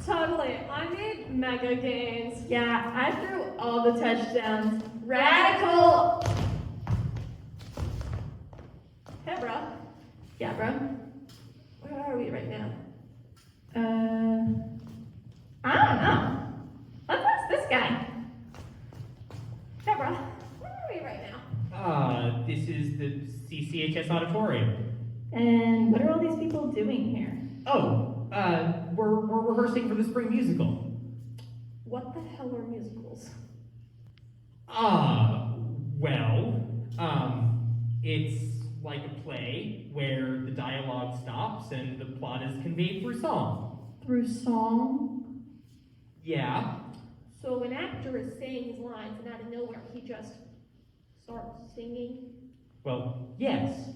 Totally. I made mega gains. Yeah, I threw all the touchdowns. Radical! Hey, bro. Yeah, bro. Where are we right now? I don't know. Let's ask this guy. Hey, bro. Where are we right now? This is the CCHS auditorium. And what are all these people doing here? Oh, we're rehearsing for the spring musical. What the hell are musicals? It's like a play where the dialogue stops and the plot is conveyed through song. Through song? Yeah. So an actor is saying his lines and out of nowhere he just starts singing? Well, yes.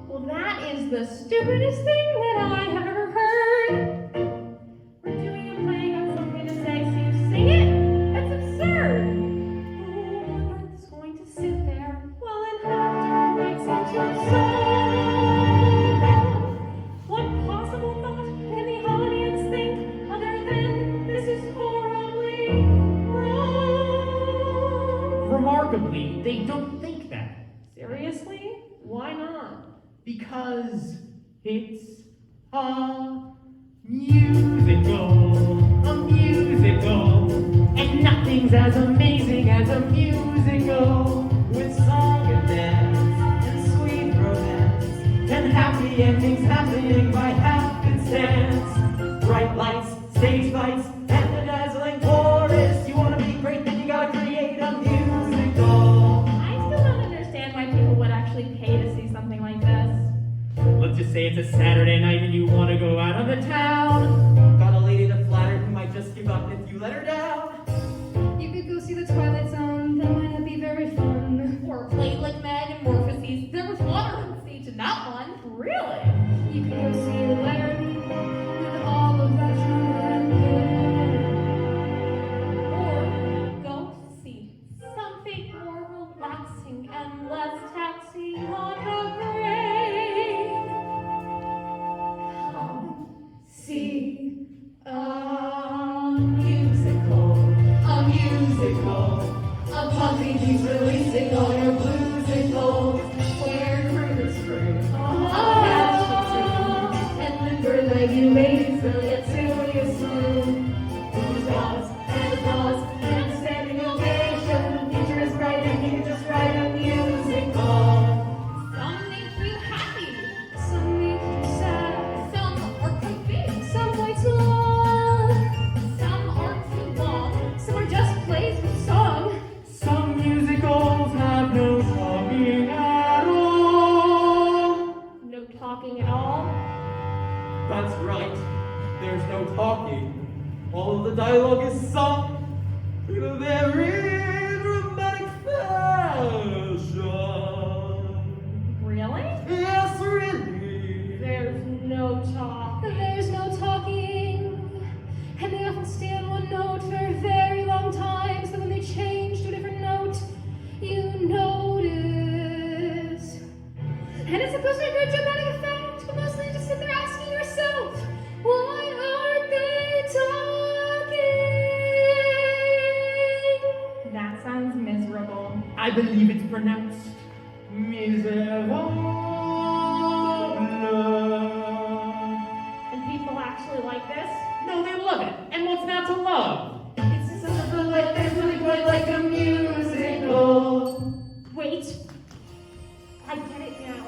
Well, that is the stupidest thing that I have ever heard. We're doing a play, got something to say, so you sing it? That's absurd. Oh, I'm just going to sit there Well, an actor writes into a song. What possible thought can the audience think other than this is horribly wrong? Remarkably, they don't think that. Seriously? Why not? Because it's a musical, and nothing's as amazing as a musical, with song and dance, and sweet romance, and happy endings happening by happenstance, bright lights, stage lights, and a dazzling chorus. You wanna be great, then you gotta create a musical. I still don't understand why people would actually pay to see something like this. Let's just say it's a Saturday night and you want to go out on the town. Got a lady to flatter who might just give up if you let her down. You could go see the Twilight Zone, that might not be very fun. Or a play like Mad and Morphosis. There was water on stage in that one. Really? You could go see Larry with all of that drama and Or go see something more relaxing and less taxing on a break. see A musical, a puppy keeps releasing all your bluesicles. Where crickets scream, and limber-legged ladies will get serious soon. Who's boss and boss and standing ovation. Future is bright and you can just write a musical. Some make you happy, some make you sad, some are confused, some way too long, some aren't too long. some are just plays with song. Some musicals have no talking at all. No talking at all? That's right. There's no talking. All of the dialogue is sung in a very dramatic fashion. Really? Yes, really. There's no talk. There's no talking, and they often stay on one note for a very long time, so when they change to a different note, you notice. And it's supposed to be a good dramatic effect, but mostly you just sit there asking yourself, why aren't they talking? That sounds miserable. I believe it's pronounced miserable. And people actually like this? No, they love it. And what's not to love? It's such a like it's really quite like a musical. Wait. I get it now.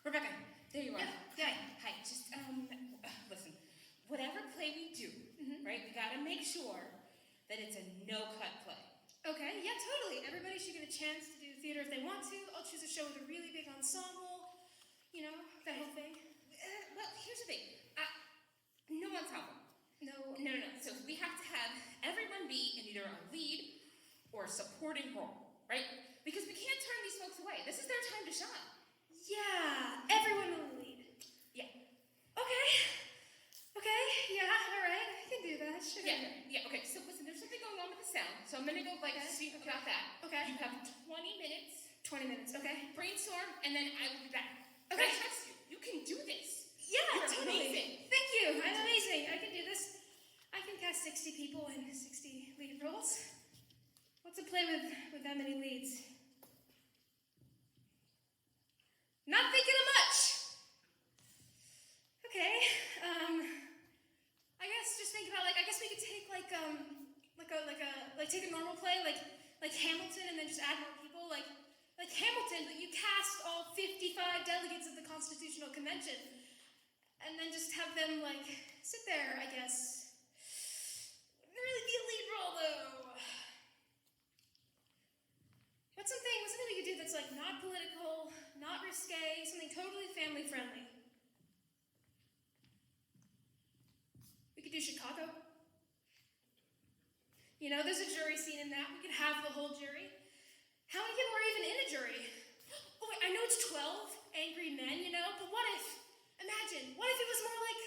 Rebecca, there you are. Yeah. Hi. Just listen. Whatever play we do, right? We gotta make sure that it's a no-cut play. Okay, yeah, totally. Everybody should get a chance to do theater if they want to. I'll choose a show with a really big ensemble. You know, that whole thing. Well, here's the thing. No ensemble. No. No. So we have to have everyone be in either a lead or a supporting role, right? Because we can't turn these folks away. This is their time to shine. Yeah, everyone will lead. Yeah. Okay, yeah, all right. I can do that, sure. Yeah. Okay. So listen, there's something going on with the sound. So I'm gonna go speak about that. Okay. You have 20 minutes. 20 minutes, okay. Brainstorm, and then I will be back. Okay. But I trust you. You can do this. Yeah, You're totally. amazing. Thank you. I'm amazing. I can do this. I can cast 60 people in 60 lead roles. What's a play with that many leads? Not thinking of much. Okay. I guess just think about I guess we could take take a normal play like Hamilton and then just add more people like Hamilton, but you cast all 55 delegates of the Constitutional Convention. And then just have them, sit there, I guess. Wouldn't really be a lead role, though. What's something we could do that's, not political, not risque, something totally family-friendly? We could do Chicago. You know, there's a jury scene in that. We could have the whole jury. How many people are even in a jury? Oh, wait, I know it's 12 angry men, but what if... Imagine, what if it was more like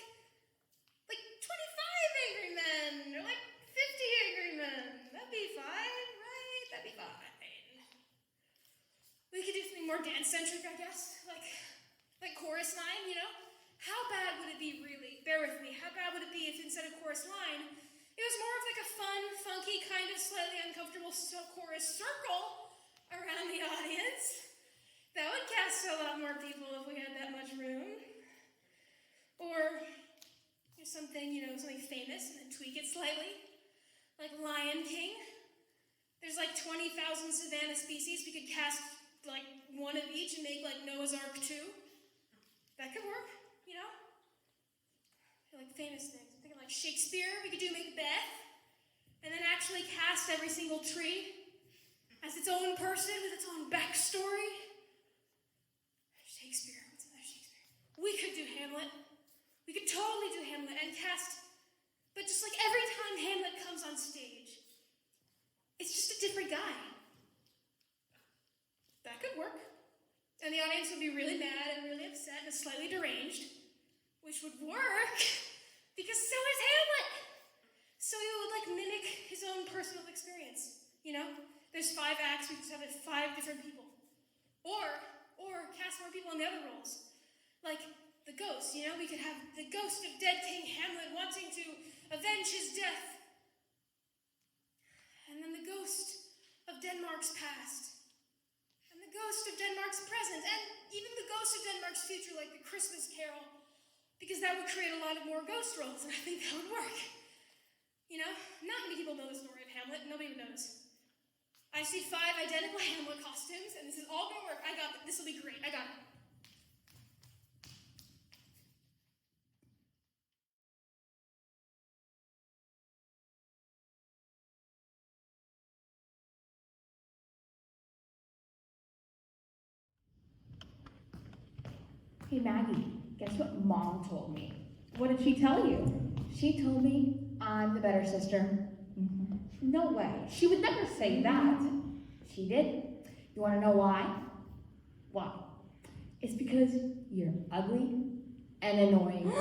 25 angry men, or 50 angry men? That'd be fine, right? That'd be fine. We could do something more dance-centric, I guess, like chorus line, How bad would it be, really? Bear with me. How bad would it be if instead of chorus line, it was more of a fun, funky, kind of slightly uncomfortable chorus circle around the audience? That would cast a lot more people if we had that much room. Or something, something famous and then tweak it slightly. Like Lion King. There's 20,000 savanna species. We could cast one of each and make Noah's Ark 2. That could work, famous things. I'm thinking Shakespeare. We could do Macbeth. And then actually cast every single tree as its own person with its own backstory. Shakespeare. What's another Shakespeare? We could do Hamlet. We could totally do Hamlet and cast, but just every time Hamlet comes on stage, it's just a different guy. That could work. And the audience would be really mad and really upset and slightly deranged, which would work because so is Hamlet. So he would mimic his own personal experience. There's 5 acts, we just have 5 different people. Or cast more people in the other roles. The ghost, we could have the ghost of dead King Hamlet wanting to avenge his death. And then the ghost of Denmark's past. And the ghost of Denmark's present. And even the ghost of Denmark's future, like the Christmas Carol. Because that would create a lot of more ghost roles, and I think that would work. Not many people know the story of Hamlet. Nobody would notice. I see 5 identical Hamlet costumes, and this is all gonna work. I got it. This will be great. I got it. Hey Maggie, guess what Mom told me? What did she tell you? She told me I'm the better sister. No way. She would never say that. She did. You want to know why? Why? It's because you're ugly and annoying.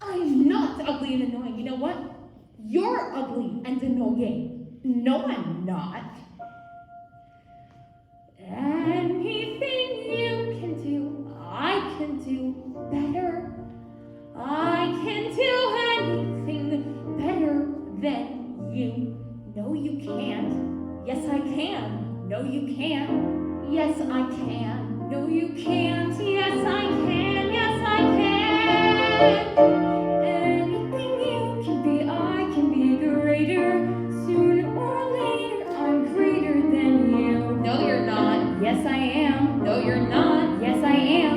I'm not ugly and annoying. You know what? You're ugly and annoying. No, I'm not. Anything you can do, I can do better. I can do anything better than you. No, you can't. Yes, I can. No, you can't. Yes, I can. No, you can't. Yes, I can. Yes, I can. Anything you can be, I can be greater. Sooner or later, I'm greater than you. No, you're not. Yes, I am. No, you're not. Yes, I am.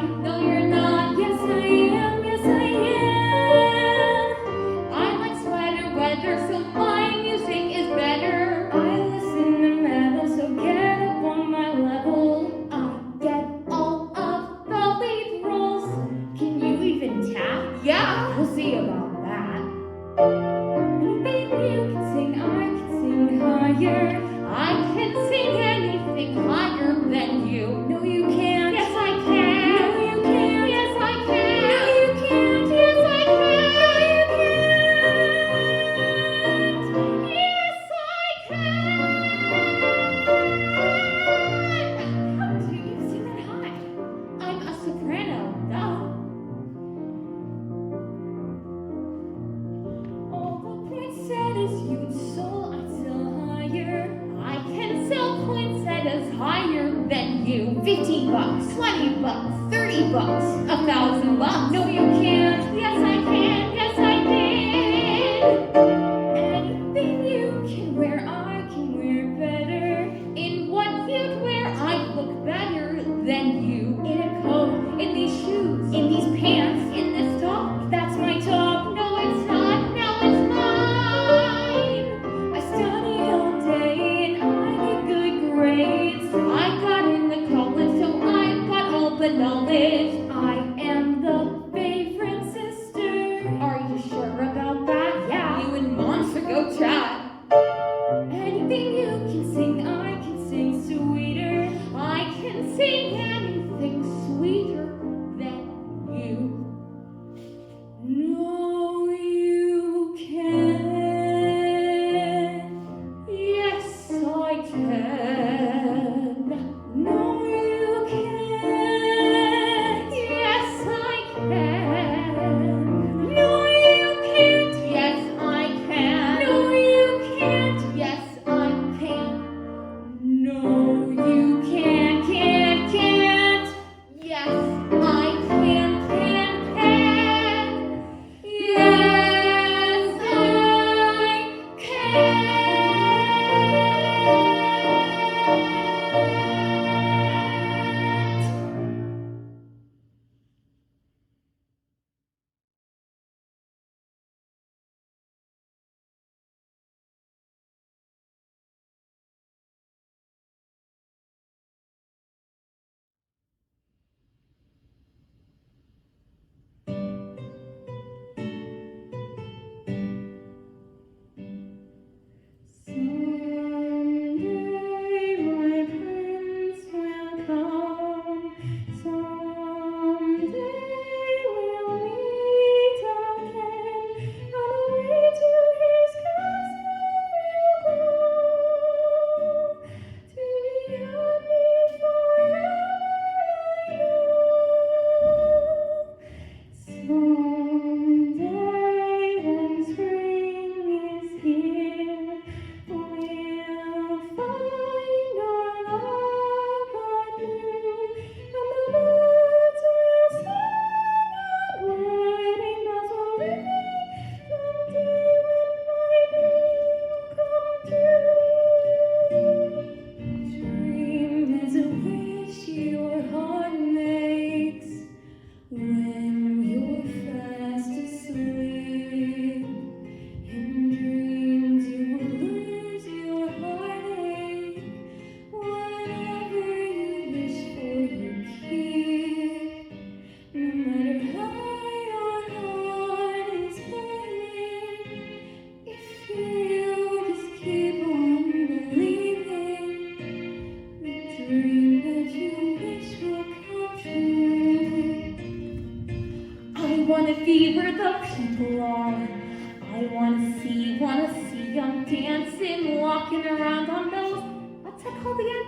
$1,000. $1,000? No, you can't. Yes, I can. Yes, I can. Anything you can wear, I can wear better. In what you'd wear, I'd look better than you. In a coat, in these shoes, in these pants, in this top. That's my top. No, it's not. No, it's mine. I study all day and I get good grades. I got into college, so I've got all the knowledge. I am the favorite sister. Are you sure about that? Yeah, you and Mom should go chat. Anything you can sing, I can sing sweeter. I can sing anything sweeter than you. No, you can't. Yes, I can. No, you can't. Yes, I can. No, you can't. Yes, I can. No, you can't. Yes, I can. No, you can't. Yes, I can. Yes, I can. Someday my prince will come. Someday we'll meet again. On the way to his castle we'll go. To be happy forever, I know. Someday when spring is here, we'll find our love anew, and the birds will sing and wedding bells will ring. Someday when my dream come true. Dream is a wish your heart makes when you're fast asleep. In dreams you will lose your heartache. Whatever you wish for you keep. No matter how your heart is burning, if you just keep on believing, the dream that you wish will come true. I wanna be where the people are. I wanna see them dancing, walking around on those, what's that called again?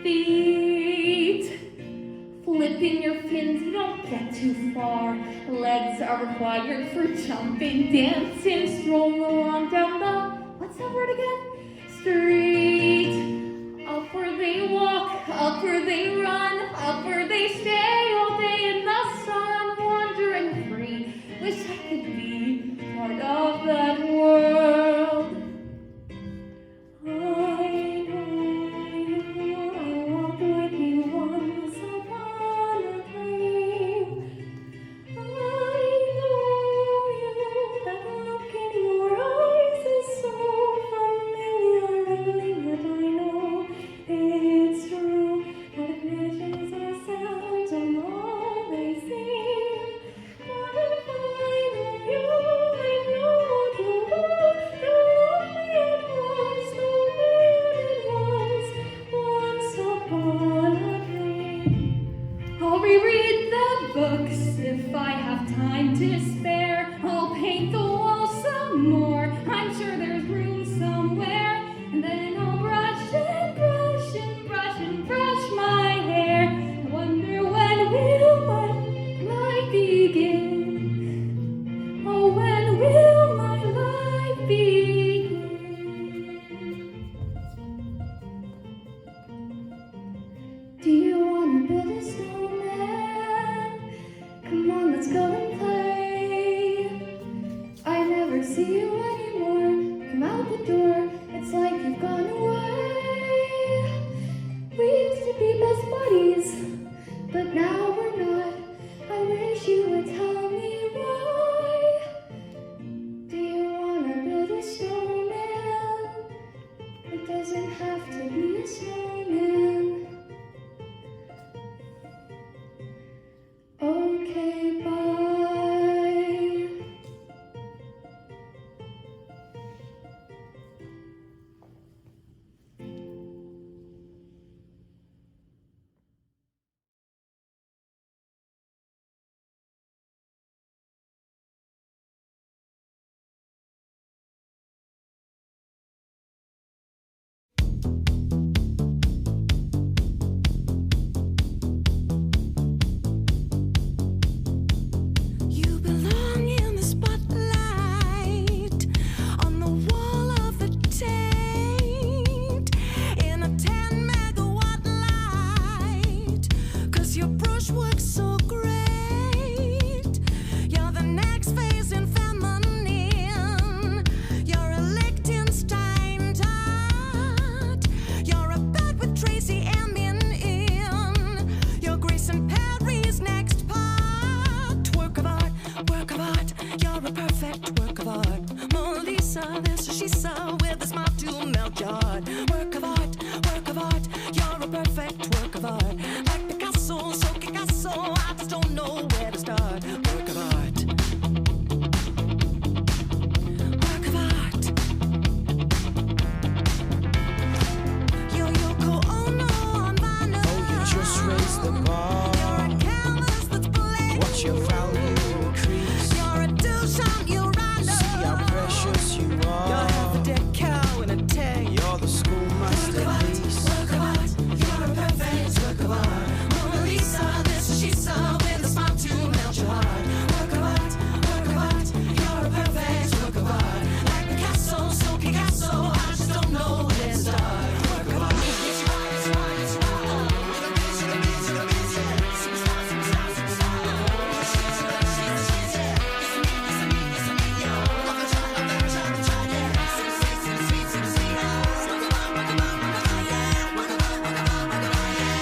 Feet. Flipping your fins, you don't get too far. Legs are required for jumping, dancing, strolling along down the, what's that word again? Street. Up where they walk, up where they run, up where they stay all day in the sun, wandering free. Wish I could be part of that world. I walked with you once upon a dream. I know that look in your eyes is so familiar, and yet I know it's true. That visions are sounds and all they seem. But if I know you, I know you will. You love me at once, the way it was once upon a dream. I'll reread the books if I have time to spare. I'll paint the walls some more. I'm sure there's room somewhere. And then I'll brush and brush and brush and brush my hair. I wonder when will my life begin? Oh, when will my life begin? Do you want to build a snowman? don't know where to start. Work of art. Work of art. Yo, Yoko, oh no, I'm vinyl. Oh, you just raised the bar. You're a canvas that's blank. Watch your value increase. You're a douche, I'm your rider. See how precious you are. You're half a dead cow in a tank. You're the schoolmasterpiece. Work of art, you're a perfect work of art. Mona Lisa, this is she saw with a smile to melt your heart. Work of art, you're a perfect work of art. Like Picasso, so Picasso, I just don't know where to start. Work of art. It's right, it's right, it's right. With a vision, a vision, a vision. Superstar, superstar, superstar. She's a she's a It's a me, it's a me, yo. Love the child, love the child, the child, yeah. Sing, sing, sing, sweet, sing, sweet, yeah. Work of art, work of art, work of art, yeah. Work of art, work of art, work of art, yeah.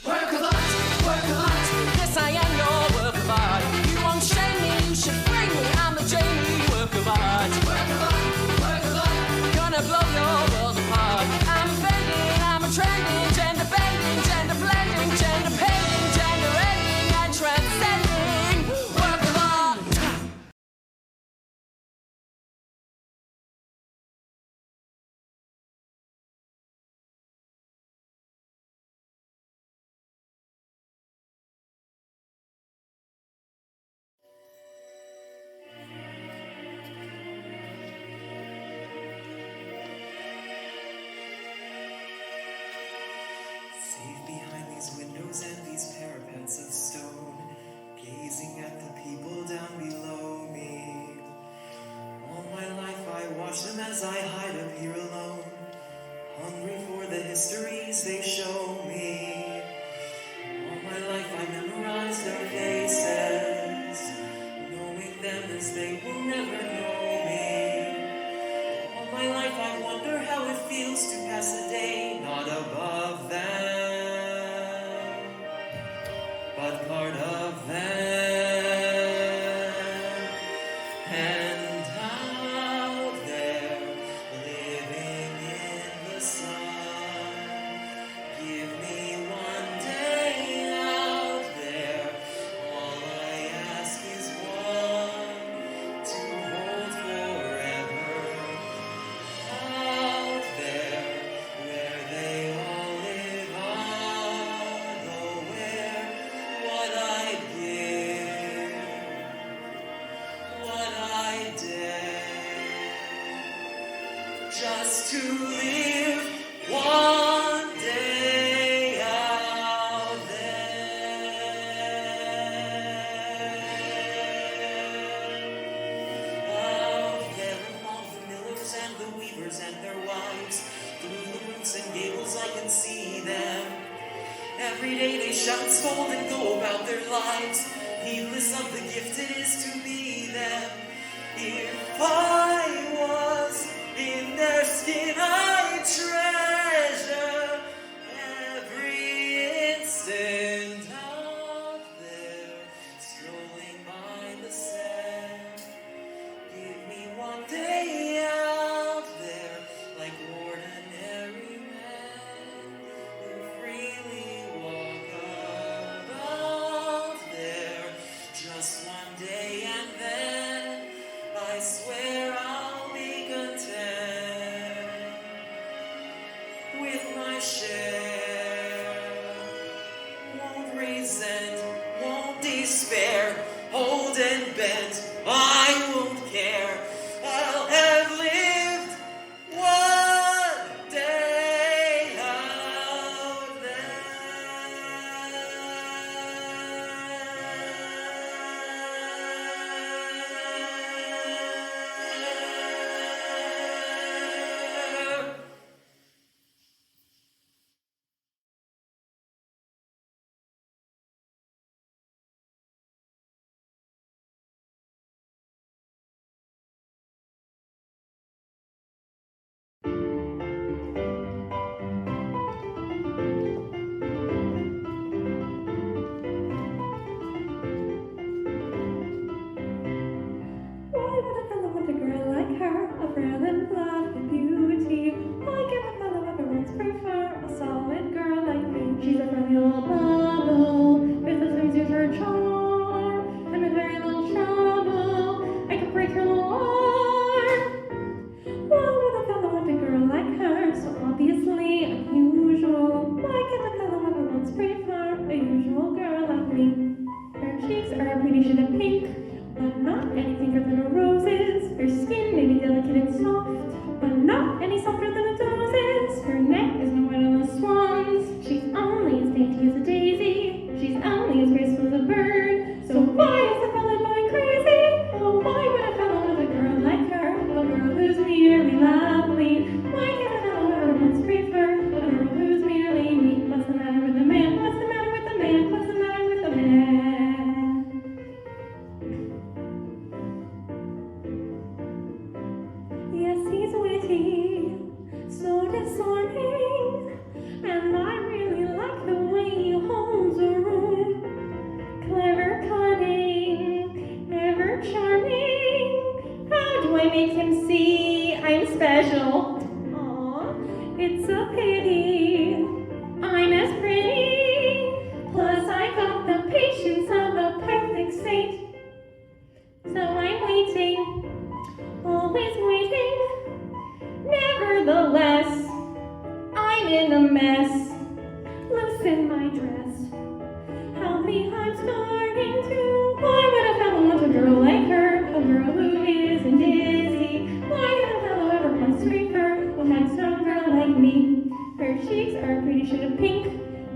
Work of art, work of art. Yes, I am your work of art. You won't shame me, you should frame me. I'm a Jamie, work of art. Work of art, work of art. Gonna blow your world apart. I'm bending, I'm a trending, gender bending, gender blending, gender painting, gender ending, and transcending. Work of art. Safe behind these windows and these parapets of stone, gazing at the people down below me. All my life I watch them as I hide up here alone, hungry for the histories they show me. All my life I memorize their faces, knowing them as they will never know me. All my life I wonder how it feels to pass a day not above them, but part of them. And out there, living in the sun, give me one day out there. All I ask is one to hold forever. Out there, where they all live, I'll go where what I give, what I dare, just to live one day out there. Out there among the millers and the weavers and their wives, through the roofs and gables I can see them. Every day they shout and scold and go about their lives, heedless of the gift it is to be them. If I was in their skin, I'd treasure every instant out there, strolling by the sand. Give me one day out there, like ordinary men who freely walk about there. Just one day and then I swear I'll be content with my share. Won't resent, won't despair, hold and bend, I won't care. I'll have lived one day out there. make him see I'm special. Aw, it's a pity I'm as pretty. Plus I got the patience of a perfect saint. So I'm waiting, always waiting. Nevertheless, I'm in a mess. Loosen my dress. Help me, I'm starting to. Why would a fellow want a girl like her? A girl who isn't dizzy. Why did a fellow ever want to sweep her? Who had some girl like me? Her cheeks are a pretty shade of pink,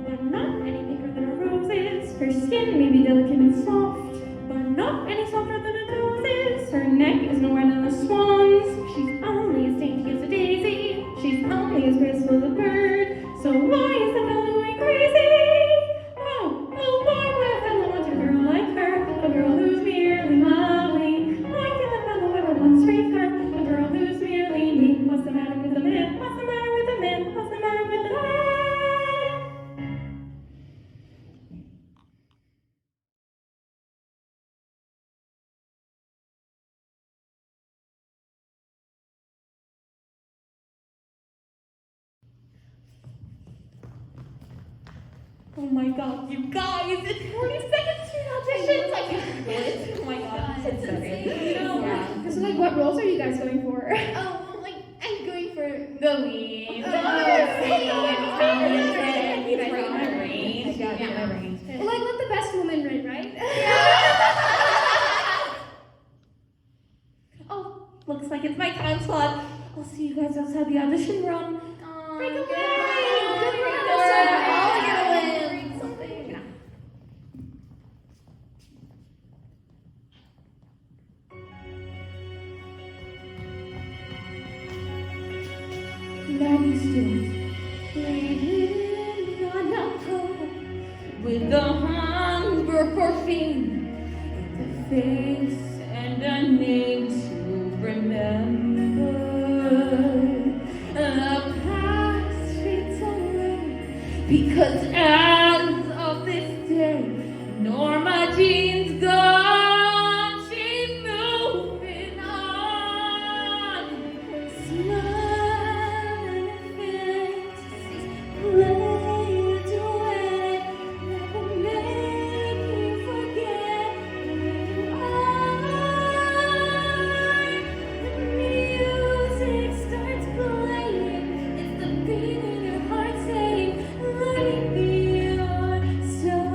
but not any pinker than a rose's. Her skin may be delicate and soft, but not any softer than a dose's. Her neck is nowhere near the swan's. She's only as dainty as a daisy. She's only as graceful as a bird. So why is the fellow going crazy? Oh, why would a fellow want a girl like her? A girl who's merely lovely. Why can the fellow ever want to sweep her? A girl who's merely me. What's the matter with the man? What's the matter with the man? What's the matter with the man? Oh my god, you guys, it's 40 seconds to audition. Like, what? Oh my god, it's so great. Yeah. So like, what roles are you guys going for? Oh, like, I'm going for The lead. Oh, The I got it, my range. Well, like, let the best woman win, right? Oh, looks like it's my time slot. I'll see you guys outside the audition room. Break away! Good Break for away! us. We're all gonna win something. Maggie Stewart, living on a coat with a hunger for fame, a face and a name to remember. The past fades away because as of this day, Norma Jean's gone. She's moving on. Smile and fantasies played away. Never make you forget where you are. The music starts playing. It's the beat in your heart saying, let me be your star.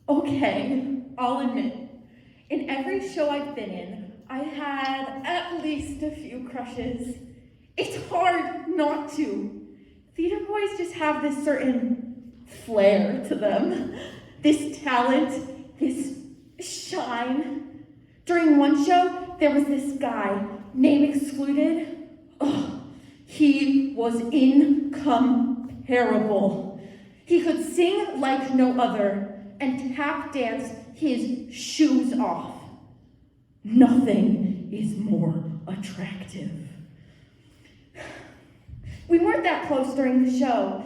Okay, I'll admit, in every show I've been in, I had at least a few crushes. It's hard not to. Theater boys just have this certain flair to them, this talent, this shine. During one show, there was this guy, name excluded. Oh, he was incomparable. He could sing like no other and tap dance his shoes off. Nothing is more attractive. We weren't that close during the show,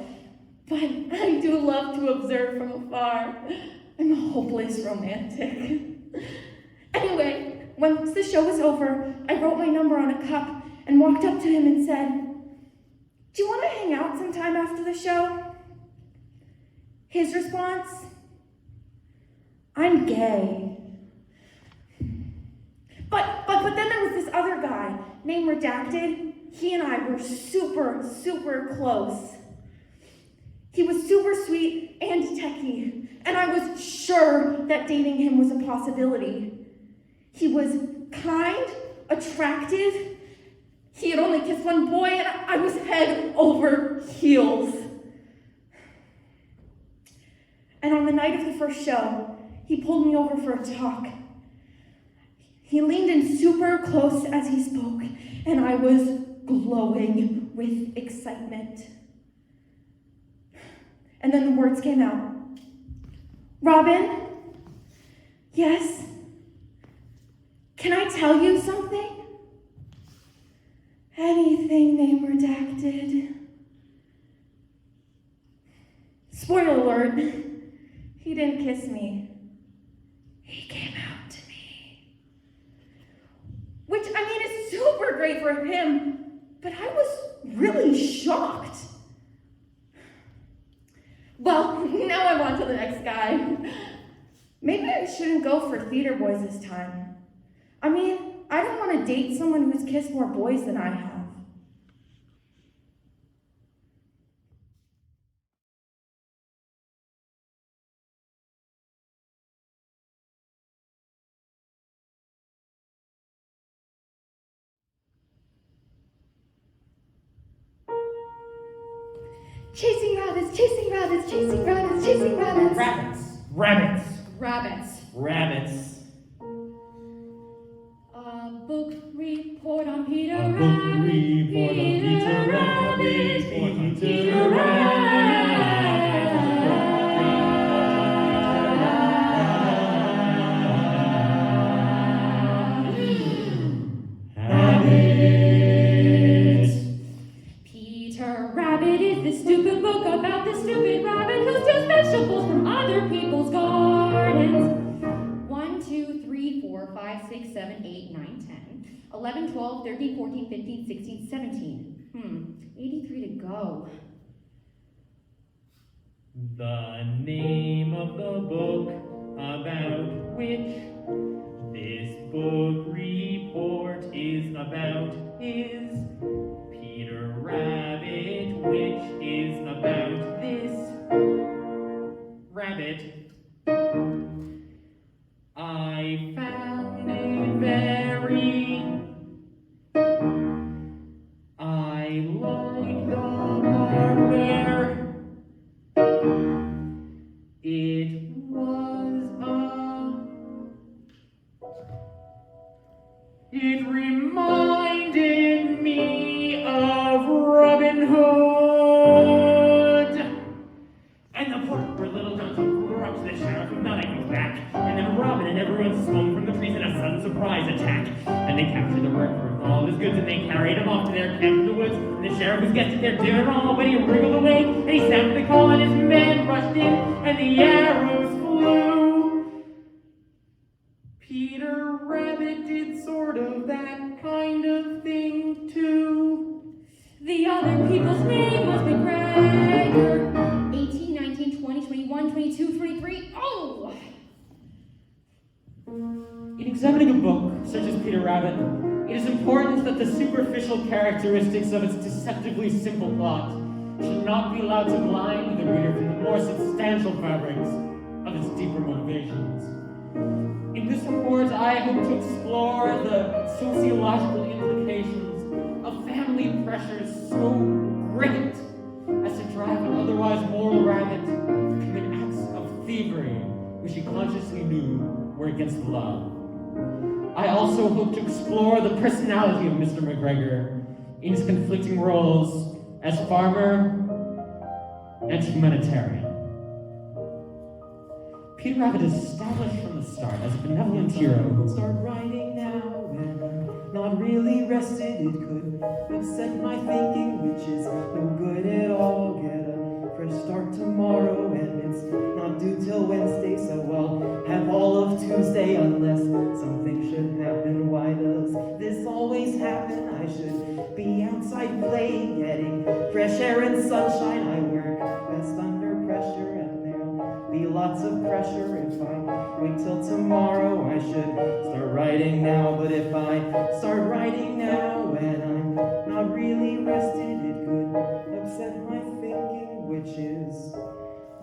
but I do love to observe from afar. I'm a hopeless romantic. Anyway, once the show was over, I wrote my number on a cup and walked up to him and said, "Do you want to hang out sometime after the show?" His response, "I'm gay." But then there was this other guy named Redacted. He and I were super close. He was super sweet and techie, and I was sure that dating him was a possibility. He was kind, attractive. He had only kissed one boy, and I was head over heels. And on the night of the first show, he pulled me over for a talk. He leaned in super close as he spoke, and I was glowing with excitement. And then the words came out. "Robin, yes? Can I tell you something?" "Anything, name redacted." Spoiler alert, he didn't kiss me. He came out to me. Which, I mean, is super great for him, but I was really shocked. Well, now I'm on to the next guy. Maybe I shouldn't go for theater boys this time. I mean, I don't want to date someone who's kissed more boys than I have. Chasing rabbits, chasing rabbits, chasing rabbits, chasing rabbits. Rabbits. Rabbits. A book report on Peter A book Rabbit. report on Peter Rabbit. Peter Peter Rabbit is this stupid book about this stupid rabbit who steals vegetables from other people's gardens. 1, 2, 3, 4, 5, 6, 7, 8, 9, 10, 11, 12, 13, 14, 15, 16, 17. 83 to go. The name of the book about which this book report is about is Peter Rabbit, which is about this rabbit. I found it very. I like the part where it was it reminded me of Robin Hood. And the part where Little John corrupts the sheriff of Nottingham's back, and then Robin and everyone swung from the trees in a sudden surprise attack. And they captured the murderer with all his goods, and they carried him off to their camp in the woods. And the sheriff was getting their dinner all, but he wriggled away, and he sounded the call, and his men rushed in, and the arrows flew. Peter Rabbit did sort of that kind of thing too. The other people's name was McGregor. 18, 19, 20, 21, 22, 23. Oh! In examining a book such as Peter Rabbit, it is important that the superficial characteristics of its deceptively simple plot should not be allowed to blind the reader from the more substantial fabrics of its deeper motivations. In this report, I hope to explore the sociological implications of family pressures so great as to drive an otherwise moral rabbit to commit acts of thievery which he consciously knew were against the law. I also hope to explore the personality of Mr. McGregor in his conflicting roles as farmer and humanitarian. Peter Rabbit is established from the start as a benevolent hero who Start writing now and I'm not really rested. It could upset my thinking, which is no good at all. Get a fresh start tomorrow and it's not due till Wednesday, so I'll have all of Tuesday unless something should happen. Why does this always happen? I should be outside playing, getting fresh air and sunshine. I work best under pressure and there'll be lots of pressure if I wait till tomorrow. I should start writing now, but if I start writing now and I'm not really rested, it could upset my thinking, which is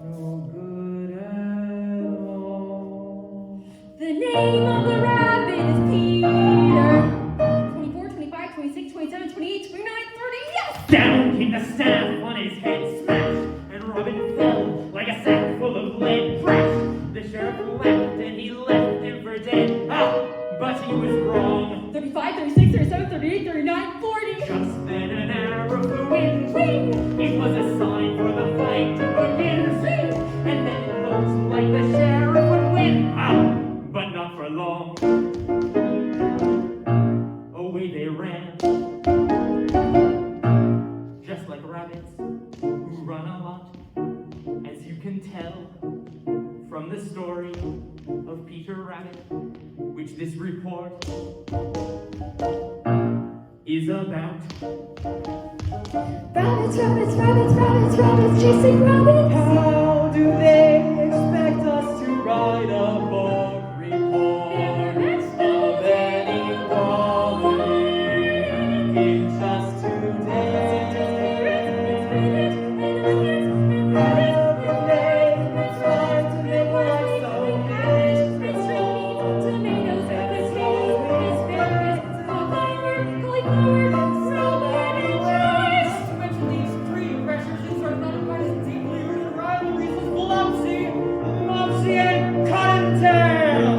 no good at all. The name of the rabbit is Peter. 24, 25, 26, 27, 28, 29, 30, yes! down came the staff on his head, smash, and Robin fell like a sack full of lead, crash. The sheriff left and he left him for dead. Ah, but he was wrong. 35, 36, 37, 38, 39, 40. Just then an arrow flew in, swing. It was a sign for the fight to begin, swing. And then it looked like the sheriff would win. Ah, but not for long. Away they ran, just like rabbits who run a lot, as you can tell from the story of Peter Rabbit, which this report is about. Rabbits, rabbits, rabbits, rabbits, rabbits, chasing rabbits. How do they expect us to write a book report of inequality in just 2 days? How do they try to make life so miserable? Tomatoes, potatoes, asparagus, cauliflower, Not to mention these three pressures and sort of not quite as deeply rooted rivalries as Mopsy, and Cottontail.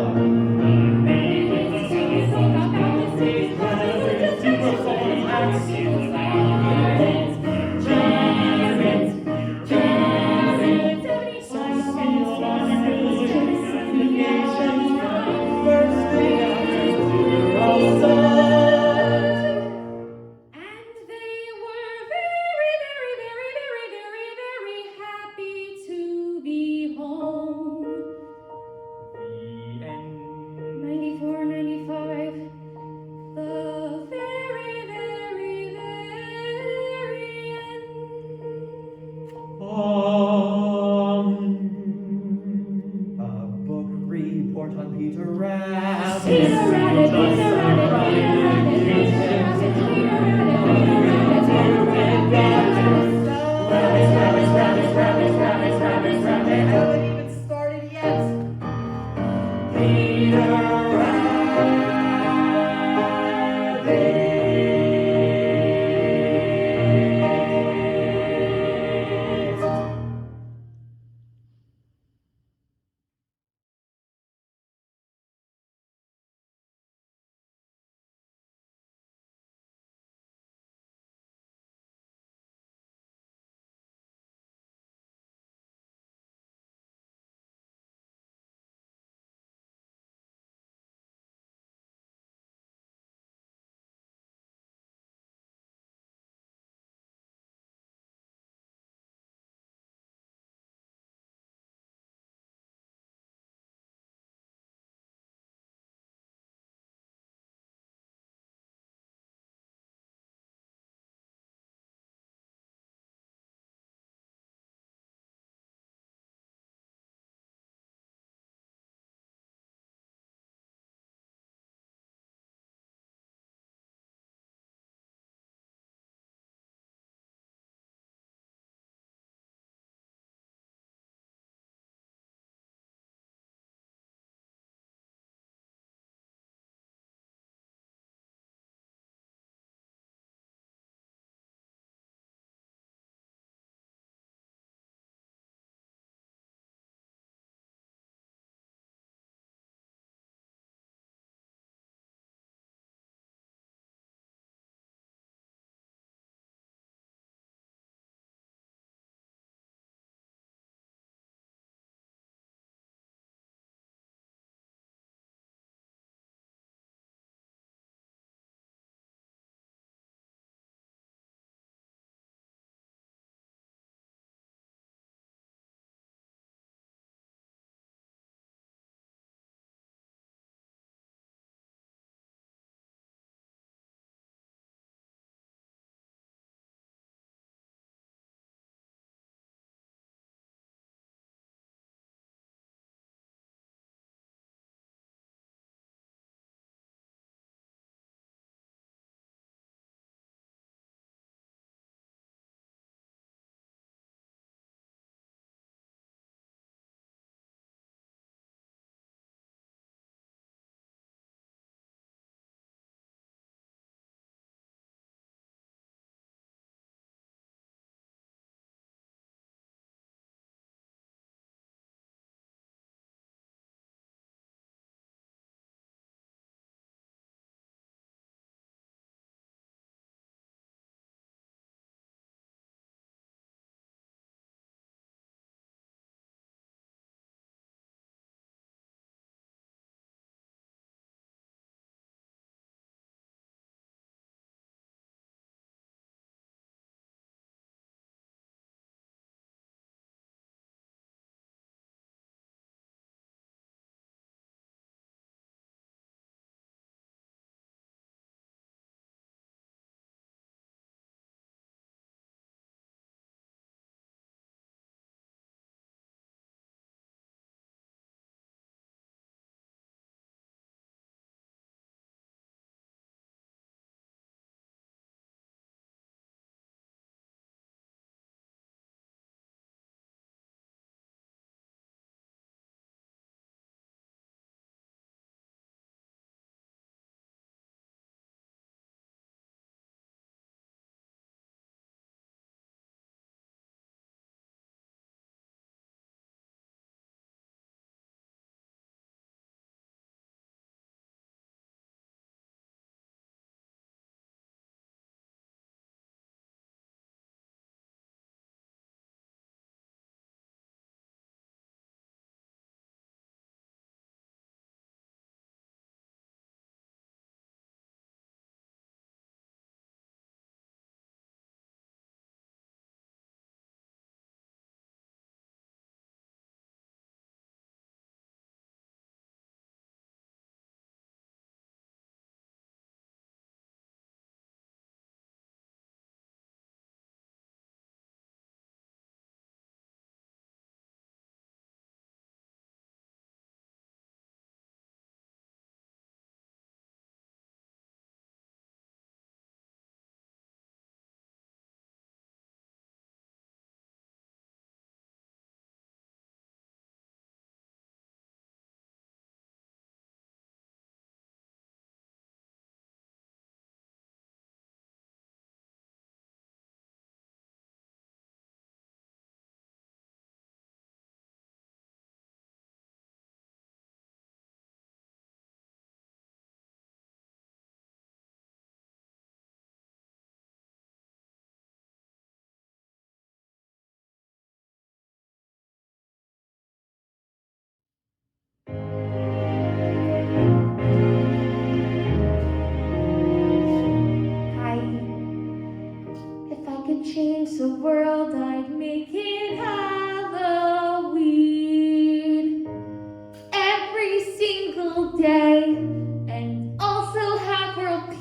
And they were very, very, very, very, very, very happy to be home. 94, 95, the very, very, very end. A book report on Peter Rabbit. Peter Rabbit, Peter Rabbit, Peter Rabbit, Peter Rabbit, Peter Rabbit, Peter Rabbit, Rabbits, rabbits, rabbits, rabbits, rabbits, rabbits, I haven't even started yet. Peter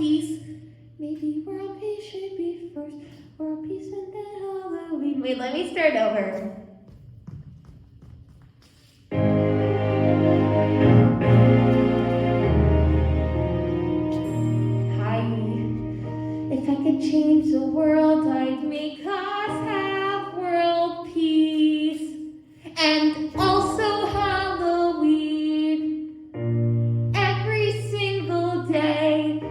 peace. Maybe world peace should be first. World peace and then Halloween. Wait, let me start over. If I could change the world, I'd make us have world peace and also Halloween. Every single day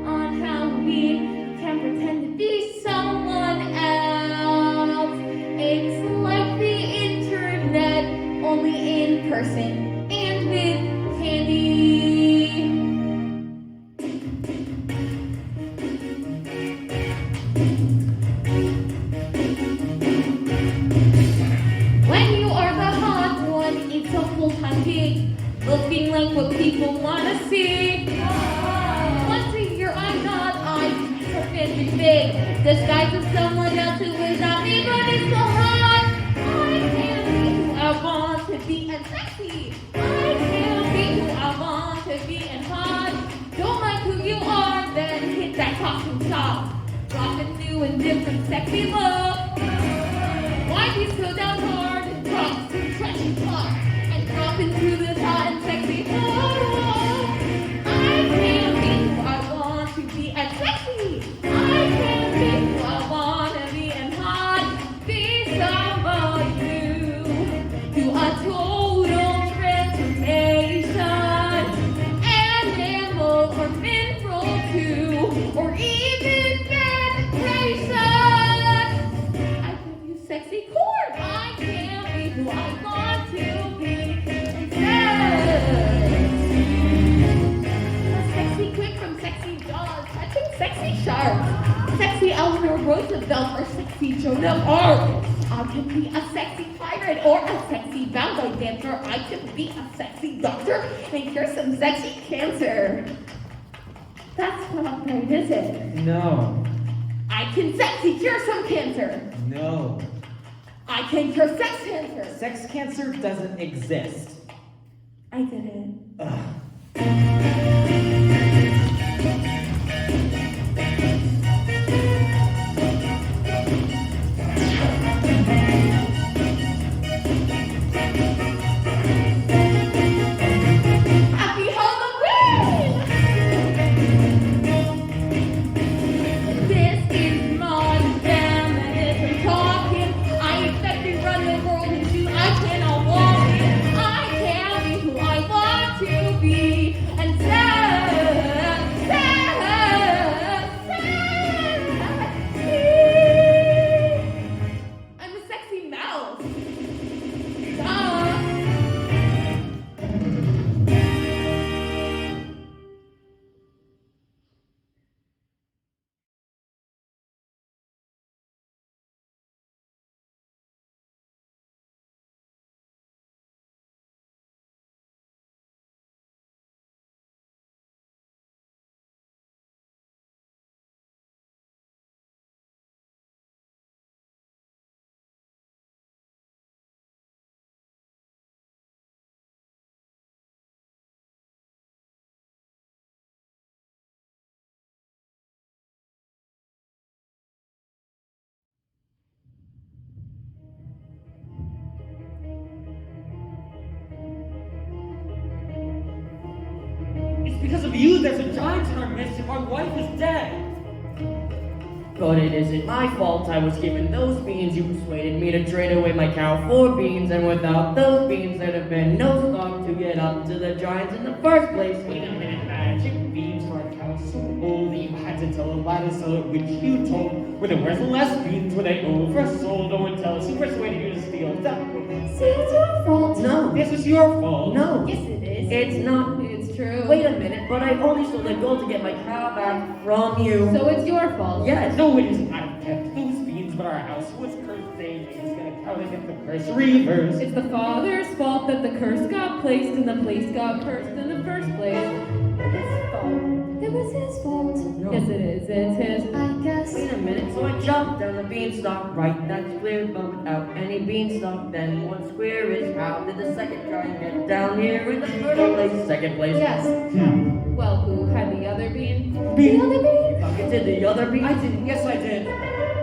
on Halloween, can pretend to be someone else. It's like the internet, only in person and with candy. Looking like what people want to see. Once a year I'm not, I'm pretend big. Disguised as someone else who is not me, but it's so hot. I can't be who I want to be and sexy. I can't be who I want to be and hot. Don't like who you are, then hit that costume shop. Drop a new and different sexy look. Why be so down hard and drop some trashy talk? Drop into this hot and sexy world. I can't be who I want to be and sexy. I can't be who I want to be and hot. Be somebody new. Do a total transformation. Animal or mineral too. Or even penetration. I give you sexy corn. I can't be who I want to be. Sexy shark, sexy Eleanor Roosevelt, or sexy Joan of Arc. I can be a sexy pirate or a sexy ballet dancer. I can be a sexy doctor and cure some sexy cancer. That's not right, is it? No. I can sexy cure some cancer. No. I can cure sex cancer. Sex cancer doesn't exist. I did it. Ugh. Because of you, there's a giant in our midst, and my wife is dead. But it isn't my fault I was given those beans. You persuaded me to trade away my cow for beans, and without those beans there'd have been no stock to get up to the giants in the first place. Wait a minute, magic beans for a cow so old that you had to tell a lie to sell it, which you told. Were there worth less beans were they oversold? No one tell us who persuaded you to steal them. See, it's your fault. No. This was your fault. No. Yes, it is. It's not. It's true. Wait a minute, but I only sold the gold to get my cow back from you. So it's your fault. Yes. No, it isn't. I kept those beans, but our house was cursed. They was gonna cow to get the curse reversed. It's the father's fault that the curse got placed and the place got cursed in the first place. It was his fault. No. Yes, it is. It's his. I guess. Wait a minute, so I jumped down the beanstalk, right, that's clear, but without any beanstalk, then one square is how did the second giant get down here in the first place? Second place. Yes. Hmm. Well, who had the other bean? Bean. The other bean? Fucking did the other bean? I did. Yes, I did.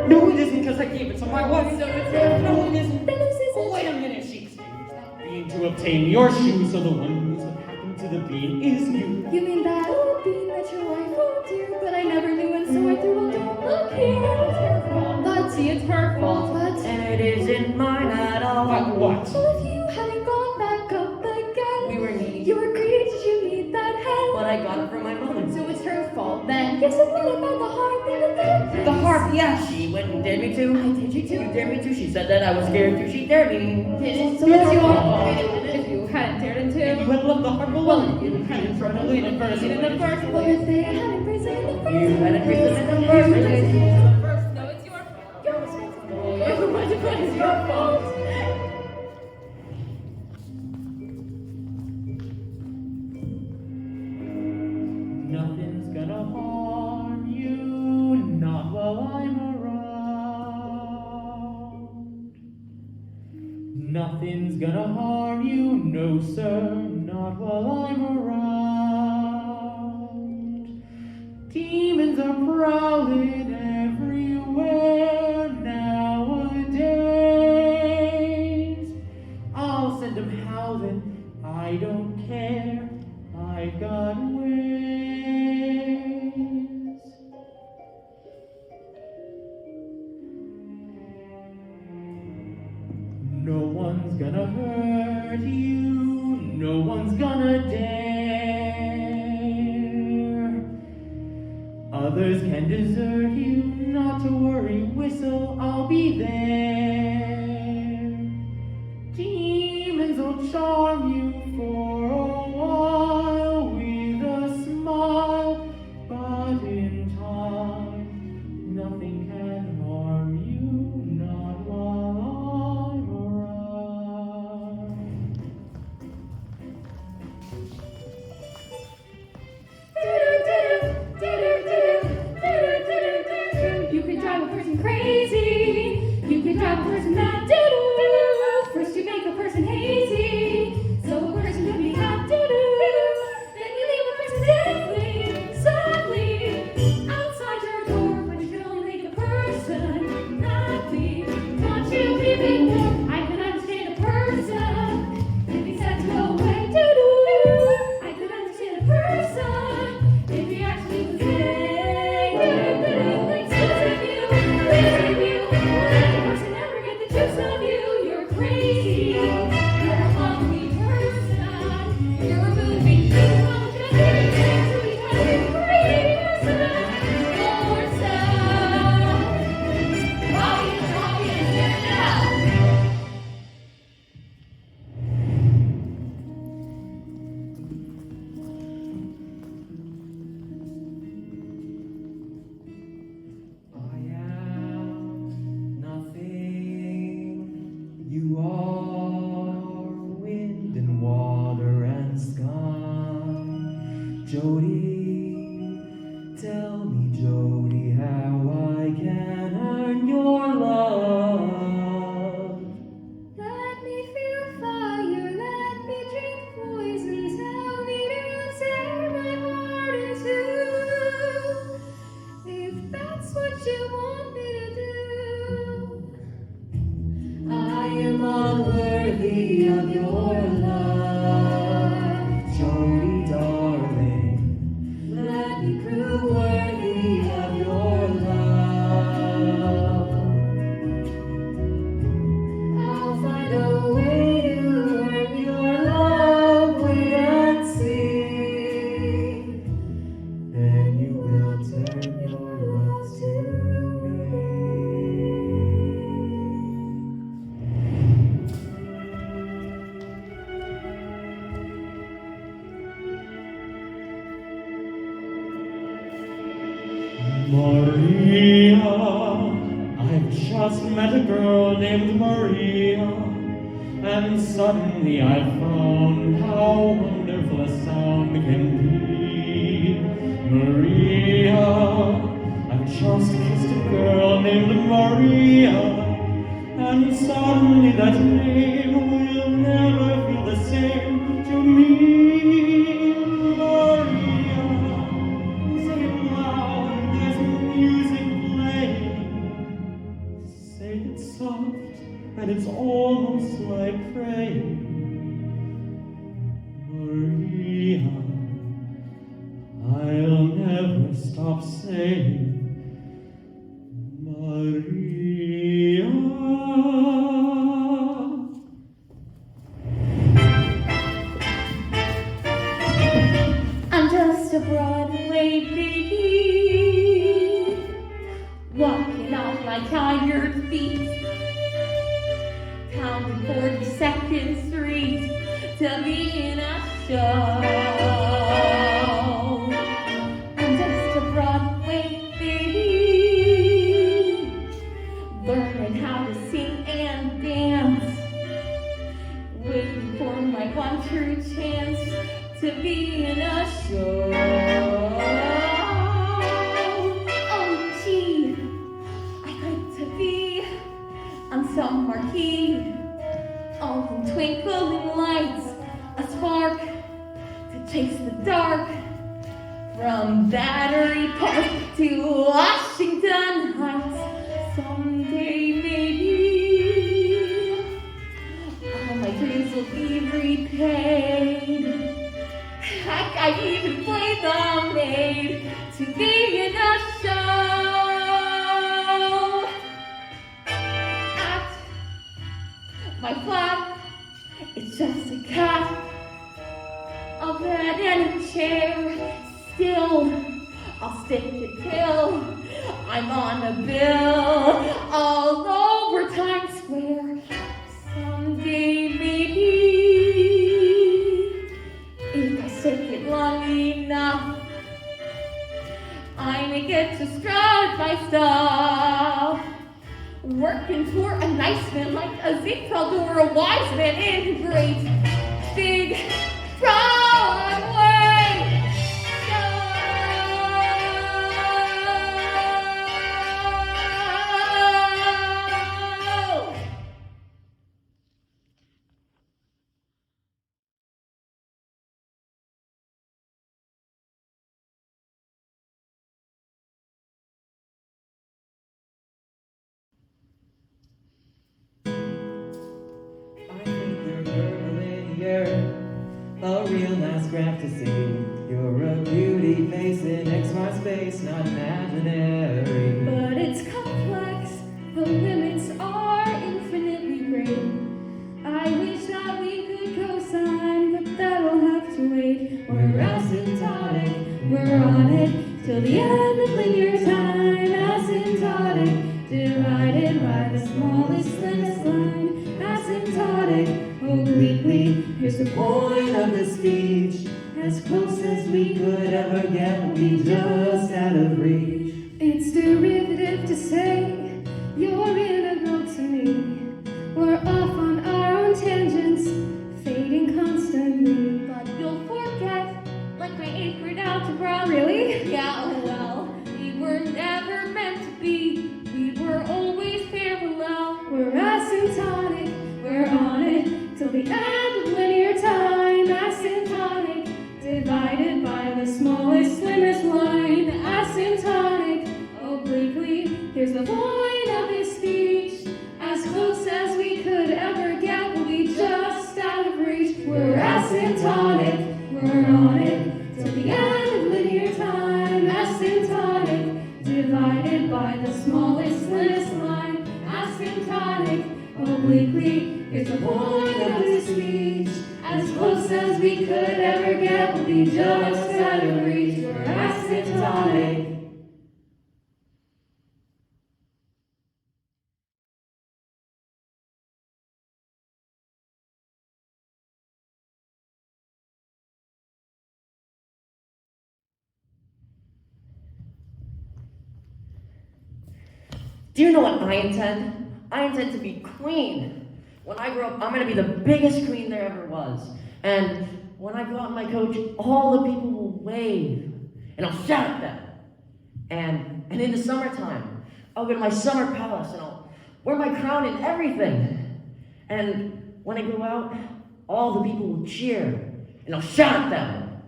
No, it isn't because I gave it to my wife. So it's his. No, it isn't. Then it's his. Oh, wait a minute. She used that bean to obtain your shoe, so the one who's happened to the bean is you. You mean that old bean that your wife owed you, but I never knew, and so I threw a don't look here. It's her fault. But see, it's her fault. But And it isn't mine at all. But what? well, if you hadn't gone back up again, We were needy, you were greedy. Did you need that hen? but I got it from my mother. So it's her fault then. Yes, and what about the harp and the thing? The harp, yes. She went and dared me to. I did you too. You dared me to. She said that I was scared to. She dared me. Didn't. So it's your fault. If you hadn't dared him You to. had left the harp Well, alone. you hadn't tried to lead it first. in the first Well, place. if they hadn't presented the first You had agreed them in the first place. No, it's your fault. You're responsible. It's your fault. Nothing's gonna harm you, not while I'm around. Nothing's gonna harm you, no sir, not while I'm around. Demons are prowling everywhere nowadays. I'll send them howling, I don't care, I got wings. No one's gonna hurt you, no one's gonna dare. Others can desert you, not to worry, whistle, I'll be there. Demons will charm you for a while with a smile, but in time, nothing can harm you, not while I'm around. You could drive a person crazy. You could drive a person mad. Doo-doo. First you make a person hazy, so a person can be hot. Doo-doo. Then you leave a person safely, sadly, outside your door when you can only make a person happy. Want you leaving more? I can understand a person if he said to go away. Doo-doo. I could understand a person if he actually was saying, you're crazy. You're a ugly person. You're removing people just because we have a crazy person. Yourself. Copy and tear it out. I am nothing. You are wind and water and sky. Jody, tell me, Jody, how I can earn your love. Let me feel fire, let me drink poison. Tell me to tear my heart in two. If that's what you want me to do, I am unworthy of your love. Jody, darling, Let me prove worthy of your love. I'll find a way to earn your love, wait and see. then you will turn your love to me. Maria, I've just met a girl named Maria, and suddenly I found how wonderful a sound can be. Maria, And suddenly that name will never feel the same to me, Maria. Say it loud, there's music playing. Say it soft, and it's almost like praying. Maria, I'll never stop saying Maria. I'm just a Broadway baby, walking off my tired feet, counting 42nd Street to be in a show. I'm just a Broadway baby, learning how to sing and dance, waiting for my one true chance to be in a show. Oh gee, I'd like to be on some marquee, all in twinkling lights, a spark to chase the dark, from Battery Park to Washington Heights. Someday maybe all my dreams will be repaid. Heck, I'd even play the maid to be in a show. Act, my flat, it's just a cat, a bed and a chair. Still, I'll stick it till I'm on a bill all over Times Square. Someday maybe, if I stick it long enough, I may get to strut my stuff. Working for a nice man like a Ziegfeld or a wise man in great big Broadway show. I think you're gurgling here, a real nice graph to see. You're a beauty face in XY space, not imaginary. But it's complex, the limits are infinitely great. I wish that we could co-sign, but that'll have to wait. We're asymptotic, we're on it till the end of linear time. Asymptotic, divided by the smallest thinnest line. Asymptotic, obliquely, here's the point of the speech. As close as we could ever get, we just out of reach. It's derivative to say you're integral to me. We're off on our own tangents, fading constantly. But you'll forget, like my 8th grade algebra. Really? Yeah, well, we were never meant to be. We were always parallel. We're asymptotic, we're on it till the end of linear time. Asymptotic, divided by the smallest, slimmest line. Asymptotic, obliquely, here's the point of his speech. As close as we could ever get, we'll be just out of reach. We're asymptotic, we're on it till the end of linear time. Asymptotic, divided by the smallest, slimmest line. Asymptotic, obliquely, here's the point of his speech. As close as we could ever get, we'll be just out of reach. We're asymptotic. Do you know what I intend? I intend to be queen. When I grow up, I'm gonna be the biggest queen there ever was. And when I go out in my coach, all the people will wave, and I'll shout at them. And in the summertime, I'll go to my summer palace, and I'll wear my crown and everything. And when I go out, all the people will cheer, and I'll shout at them.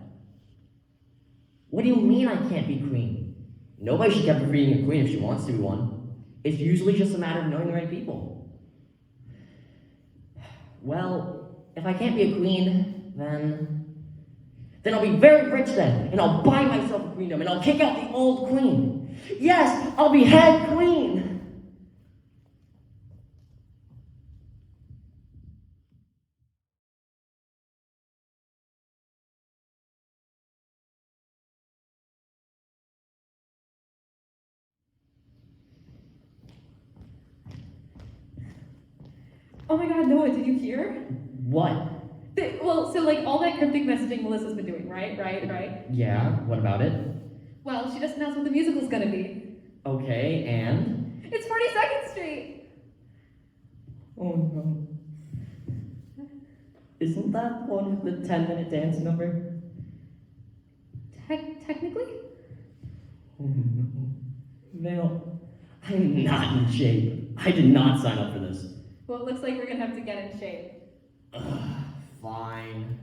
What do you mean I can't be queen? Nobody should keep being a queen if she wants to be one. It's usually just a matter of knowing the right people. Well, if I can't be a queen, then I'll be very rich then, and I'll buy myself a queendom, and I'll kick out the old queen. Yes, I'll be head queen. Oh my god, Noah, did you hear? What? Well, so like all that cryptic messaging Melissa's been doing, right? Yeah, what about it? Well, she just announced what the musical's gonna be. Okay, and? It's 42nd Street! Oh no. Isn't that one of the 10-minute dance number? Technically? Oh no. Mel, I'm not in shape. I did not sign up for this. Well, it looks like we're gonna have to get in shape. Fine.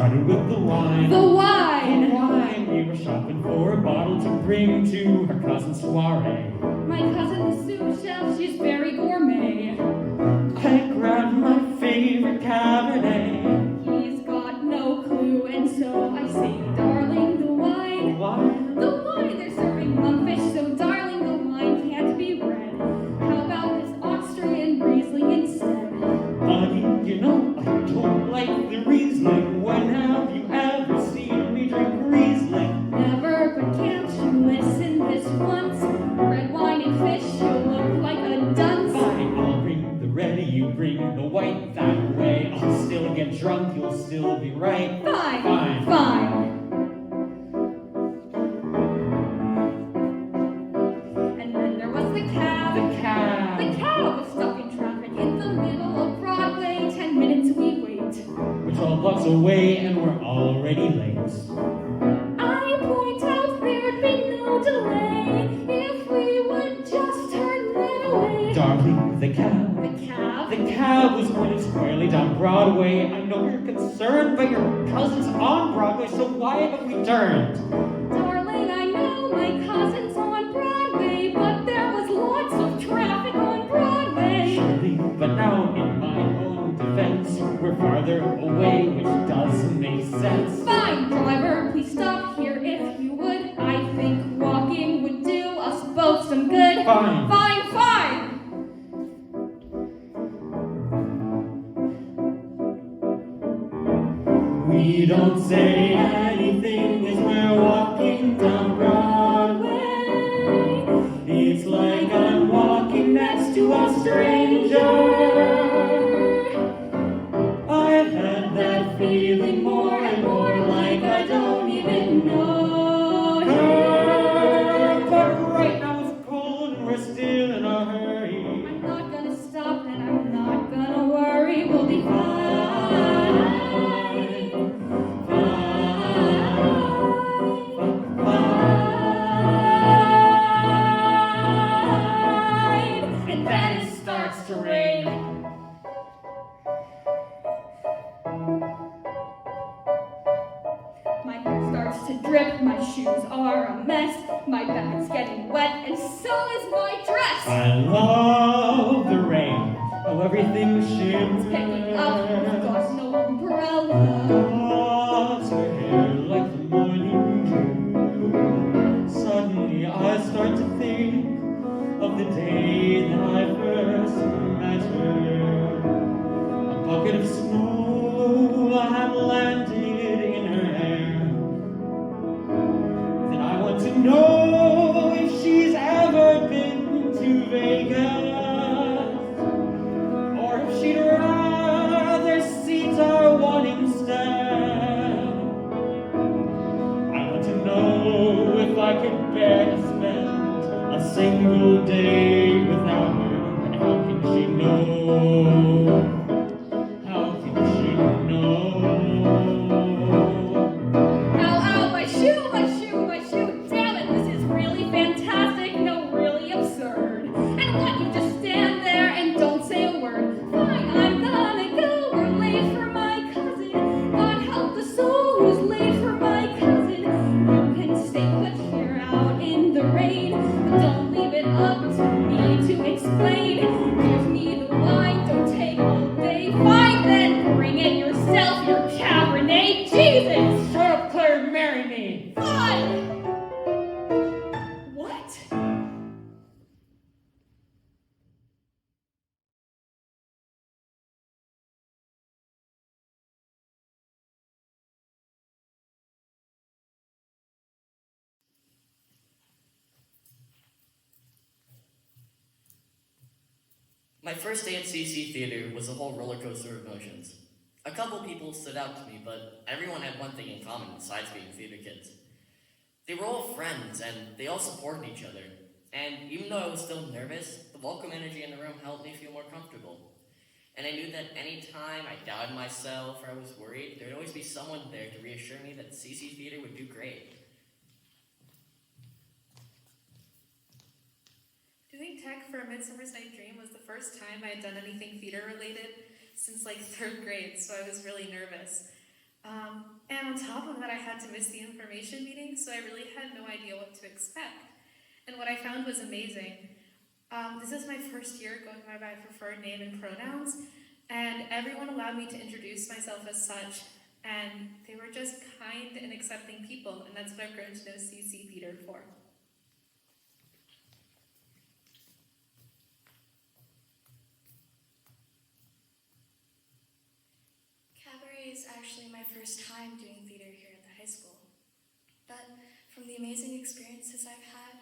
started with the wine. The wine! The wine. We were shopping for a bottle to bring to her cousin's soiree. My cousin, the sous chef, she's very gourmet. I grabbed my favorite Cabernet. He's got no clue, and so I say, darling, the wine. Wine? The wine, they're serving monkfish, so darling, the wine can't be red. How about this Austrian Riesling instead? Honey, you know I don't like the Riesling. When have you ever seen me drink Riesling? Never, but can't you listen this once? Red wine and fish, you'll look like a dunce. Fine, I'll bring the red, you bring the white. That way I'll still get drunk, you'll still be right. Fine, Fine. fine. And then there was the cab. The cab. The cab was stuck in traffic in the middle of Broadway. 10 minutes we wait. We're 12 blocks away and we're already late. I point out there'd be no delay if we would just turn that away. Darling, the cab. The cab. The cab was going squarely down Broadway. I know you're concerned, but your cousin's on Broadway, so why have we turned? Darling, I know my cousin's on Broadway, but there was lots of traffic on Broadway. Surely, but now in my own defense, we're farther away, which doesn't make sense. Fine, driver, please stop here if you would. I think walking would do us both some good. Fine. Fine, fine. We don't say anything as we're walking down Broadway. It's like I'm walking next to a stranger. I've had that feeling more and more, like I don't even know her. But right now it's cold and we're still in a hurry. I'm not gonna stop and I'm not gonna worry. We'll be fine. And then it starts to rain. My hair starts to drip, my shoes are a mess, my bag's getting wet, and so is my dress. I love the rain, how everything shimmers. Picking up, we've got no umbrella. Dogs her hair like the morning dew. Suddenly I start to think of the day that I first met her. A bucket of snow had landed in her hair. Then I want to know if she's ever been to Vegas, or if she'd rather seat our one instead. I want to know if I could bear to spend a single day without her. And how can she know? How can she know? Ow, ow, my shoe, my shoe, my shoe. Damn it, this is really fantastic, no, really absurd. And what, you just stand there and don't say a word? Fine, I'm gonna go, we're late for my cousin. God help the soul who's late for my cousin. You can stay put here out in the rain, but don't leave it up to me to explain. Give me the wine, don't take all day. Fine then, bring it yourself, your Cabernet. Jesus! Shut up, Claire, marry me! Fine! What? My first day at CC Theater was a whole roller coaster of emotions. A couple people stood out to me, but everyone had one thing in common besides being theater kids. They were all friends, and they all supported each other. And even though I was still nervous, the welcome energy in the room helped me feel more comfortable. And I knew that any time I doubted myself or I was worried, there would always be someone there to reassure me that CC Theater would do great. Doing tech for A Midsummer's Night Dream was the first time I had done anything theater related since like 3rd grade, so I was really nervous. And on top of that, I had to miss the information meeting, so I really had no idea what to expect. And what I found was amazing. This is my first year going by my preferred name and pronouns, and everyone allowed me to introduce myself as such, and they were just kind and accepting people, and that's what I've grown to know CC Theater for. Cabaret is actually my first time doing theater here at the high school. But from the amazing experiences I've had,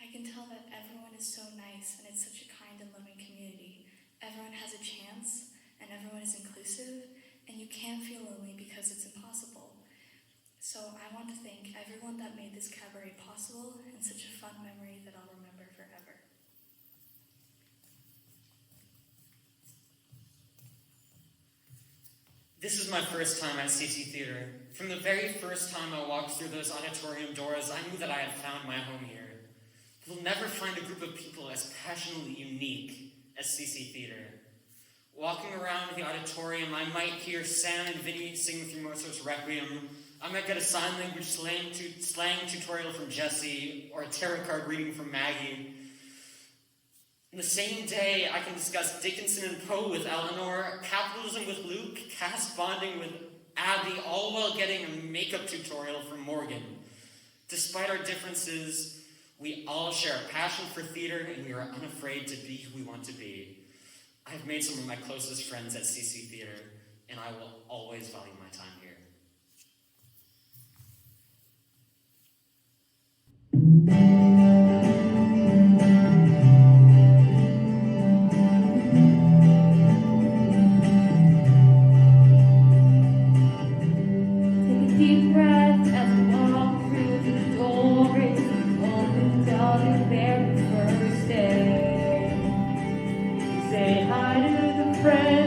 I can tell that everyone is so nice and it's such a kind and loving community. Everyone has a chance and everyone is inclusive and you can't feel lonely because it's impossible. So I want to thank everyone that made this cabaret possible and such a fun memory that I'll remember forever. This is my first time at CC Theater. From the very first time I walked through those auditorium doors, I knew that I had found my home here. You'll never find a group of people as passionately unique as CC Theater. Walking around the auditorium, I might hear Sam and Vinny sing through Mozart's Requiem. I might get a sign language slang tutorial from Jesse, or a tarot card reading from Maggie. In the same day, I can discuss Dickinson and Poe with Eleanor, capitalism with Luke, cast bonding with Abby, all while getting a makeup tutorial from Morgan. Despite our differences, we all share a passion for theater, and we are unafraid to be who we want to be. I have made some of my closest friends at CC Theater, and I will always value my time here. Take a deep breath as we walk through the doorways, open down the very first day. Say hi to the friends